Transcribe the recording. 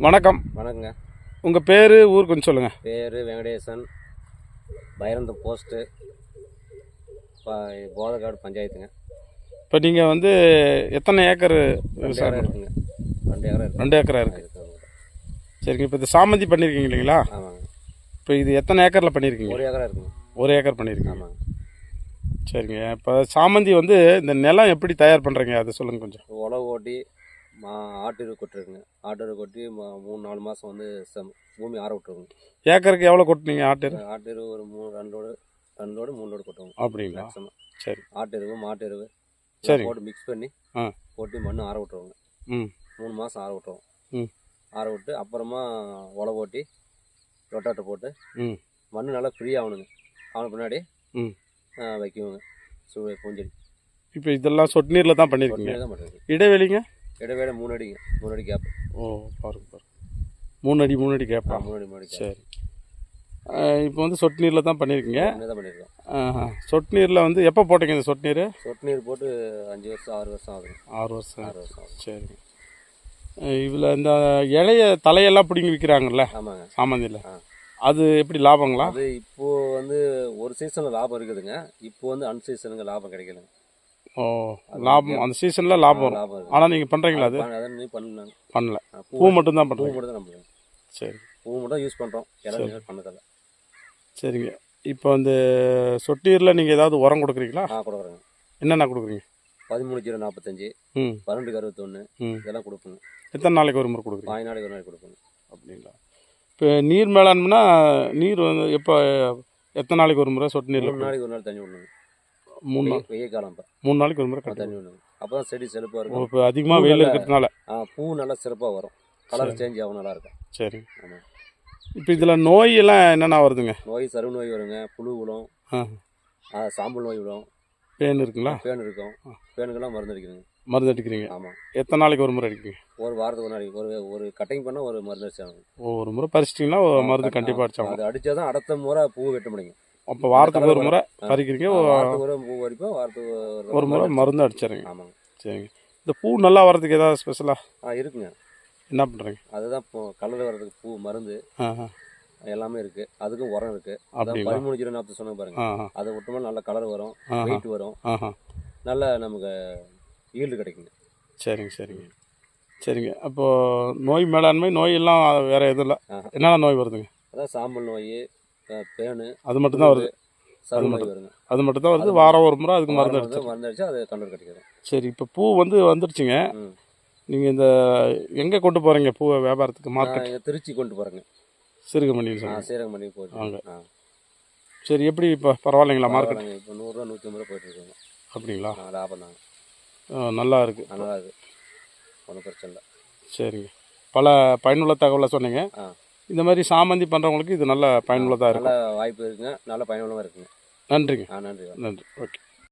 வணக்கம். வணக்கங்க. உங்கள் பேர், ஊர் கொஞ்சம் சொல்லுங்கள். பேர் வெங்கடேசன், பைரந்தம் போஸ்ட்டு, போதக்காடு பஞ்சாயத்துங்க. இப்போ நீங்கள் வந்து எத்தனை ஏக்கர் 2 ஏக்கர் இருக்குங்க. 2 ஏக்கர் இருக்கு. 2 ஏக்கரா இருக்குது. சரிங்க. இப்போ இது சாமந்தி பண்ணியிருக்கீங்க இல்லைங்களா? ஆமாங்க. இப்போ இது எத்தனை ஏக்கரில் பண்ணியிருக்கீங்க? 1 ஏக்கரா இருக்குங்க. 1 ஏக்கர் பண்ணியிருக்கீங்க. ஆமாங்க. சரிங்க. இப்போ சாமந்தி வந்து இந்த நிலம் எப்படி தயார் பண்ணுறீங்க அதை சொல்லுங்கள் கொஞ்சம். உழவு ஓட்டி ஆட்டு எரு கொட்டிருக்குங்க. ஆட்டு எரு கொட்டி 3-4 மாதம் வந்து பூமி ஆற விட்டுருக்குங்க. ஏக்கருக்கு எவ்வளோ கொட்டினீங்க ஆட்டு எரு? ஆட்டு எரு ஒரு 2 லோடு 3 லோடு கொட்டுவோங்க. அப்படிங்களா? சரி. ஆட்டு எருவு மாட்டு எருவு சரி போட்டு மிக்ஸ் பண்ணி கொட்டி மண் ஆற விட்டுருவோங்க. 3 மாதம் ஆற விட்டுருவோம். ஆற விட்டு அப்புறமா உழவு ஓட்டி ரொட்டாட்டை போட்டு மண் நல்லா ஃப்ரீ ஆகணுங்க. ஆன பின்னாடி வைக்குவோங்க பூஞ்செடி. இப்போ இதெல்லாம் சொட்டு நீரில் தான் பண்ணியிருக்கீங்க? தான் பண்ணுறது. இடைவெளிங்க? இடைவேளை 3 அடிங்க. 3 அடி கேப். ஓ, பாருங்க 3 அடி கேப்பா? 3 அடி. சரி. இப்போ வந்து சொட்டு நீரில் தான் பண்ணியிருக்கீங்க? தான் பண்ணியிருக்கோம். சொட்டு நீரில் வந்து எப்போ போட்டீங்க இந்த சொட்டு நீர்? சொட்டு நீர் போட்டு 5 வருஷம் 6 வருஷம் ஆகுது. 6 வருஷம் ஆகுது. சரிங்க. இதில் இந்த இலைய தலையெல்லாம் பிடிங்கி விற்கிறாங்கல்ல? ஆமாங்க. சாமந்தியில் அது எப்படி லாபங்களா? அது இப்போது வந்து ஒரு சீசனில் லாபம் இருக்குதுங்க. இப்போ வந்து அன்சீசனுங்க லாபம் கிடைக்கலங்க. ஓ, லாபம் அந்த சீசனில் லாபம் வரும். ஆனால் நீங்கள் பண்ணுறீங்களா? அது பண்ணல. பூ மட்டும் தான் பண்ணுறோம். பூ மட்டும் தான் நம்ம. சரி. பூ மட்டும் யூஸ் பண்ணுறோம். எல்லாம் பண்ணதில்லை. சரிங்க. இப்போ இந்த சொட்டு நீரில் நீங்கள் ஏதாவது உரம் கொடுக்குறீங்களா? கொடுக்குறேங்க. என்னென்ன கொடுக்குறீங்க? 13-0-45, 12-61 இதெல்லாம் கொடுப்போங்க. எத்தனை நாளைக்கு ஒரு முறை கொடுக்குறீங்க? 5 நாளைக்கு ஒரு நாளைக்கு கொடுப்போங்க. அப்படிங்களா? இப்போ நீர் மேலாண்மைனா நீர் வந்து எப்போ எத்தனை நாளைக்கு ஒரு முறை சொட்டு நீர்? 3 நாளைக்கு ஒரு நாள் தண்ணி விடணுங்க. 3 நாள் வெயில் காலம். இப்போ 3 நாளைக்கு ஒரு முறை தண்ணி விடணுங்க. அப்போ தான் செடி செழிப்பாக இருக்கும். இப்போ அதிகமாக வெயில் இருக்கிறதுனால பூ நல்லா சிறப்பாக வரும். கலர் சேஞ்ச் ஆகும், நல்லா இருக்கும். சரி. ஆமாம். இப்போ இதில் நோய் எல்லாம் என்னென்ன வருதுங்க? நோய் சருவு நோய் வருங்க. புழு விடும், சாம்பல் நோய் விடும். பேன் இருக்குங்களா? பேன் இருக்கும். பேனுக்கெல்லாம் மருந்து அடிக்கணுங்க. மருந்து அடிக்கிறீங்க? ஆமாம். எத்தனை நாளைக்கு ஒரு முறை அடிக்கிறீங்க? ஒரு வாரத்துக்கு ஒரு நாளைக்கு ஒரு கட்டிங் பண்ணால் ஒரு மருந்து அடிச்சாங்க. ஒரு முறை பறிச்சிட்டிங்கன்னா மருந்து கண்டிப்பாக அடிச்சாங்க. அது அடித்தா தான் அடுத்த முறை பூ வெட்ட முடியுங்க. அப்போ வாரத்துக்கு ஒரு முறை பறிக்கிறீங்க? வாரத்துக்கு ஒரு பூ வரைக்கும் வாரத்துக்கு ஒரு முறை மருந்து அடிச்சிடுறீங்க? ஆமாங்க. சரிங்க. இந்த பூ நல்லா வரதுக்கு ஏதாவது ஸ்பெஷலாக இருக்குங்க. என்ன பண்ணுறீங்க? அதுதான் இப்போ கலர் வர்றதுக்கு பூ மருந்து எல்லாமே இருக்குது. அதுக்கும் உரம் இருக்குது. 13-0-40 சொன்ன பாருங்க. அதை விட்டோம்னா நல்ல கலர் வரும், வெயிட் வரும், நல்ல நமக்கு ஈல்டு கிடைக்குங்க. சரிங்க. அப்போது நோய் மேலாண்மை நோய் எல்லாம் வேறு எதுவும் இல்லை? என்னென்ன நோய் வருதுங்க? அதான் சாம்பல் நோய், பேனு, அது மட்டும்தான் வருது. சருவு நோய் வருங்க. அது மட்டும் தான் வருது. வாரம் ஒரு முறை அதுக்கு மருந்து அடிச்சா அது கலர் கிடைக்குது. சரி. இப்போ பூ வந்துருச்சுங்க. நீங்கள் இந்த எங்கே கொண்டு போகிறீங்க பூவை வியாபாரத்துக்கு? மார்க்கெட் திருச்சி கொண்டு போகிறேங்க. சிறுகமணி சீரகமணி போயிட்டு. சரி. எப்படி இப்போ பரவாயில்லைங்களா மார்க்கெட்? இப்போ 100 ரூபா 150 ரூபா போயிட்டு இருக்காங்க. அப்படிங்களா? லாபம் தாங்க. நல்லா இருக்குது. நல்லா இருக்குது. ஒன்றும் பிரச்சனை இல்லை. சரிங்க. பல பயனுள்ள தகவலை சொன்னீங்க. இந்த மாதிரி சாமந்தி பண்ணுறவங்களுக்கு இது நல்ல பயனுள்ளதாக இருக்கும். நல்ல வாய்ப்பு இருக்குங்க. நல்ல பயனுள்ளதாக இருக்குங்க. நன்றிங்க. நன்றி. நன்றி. ஓகே.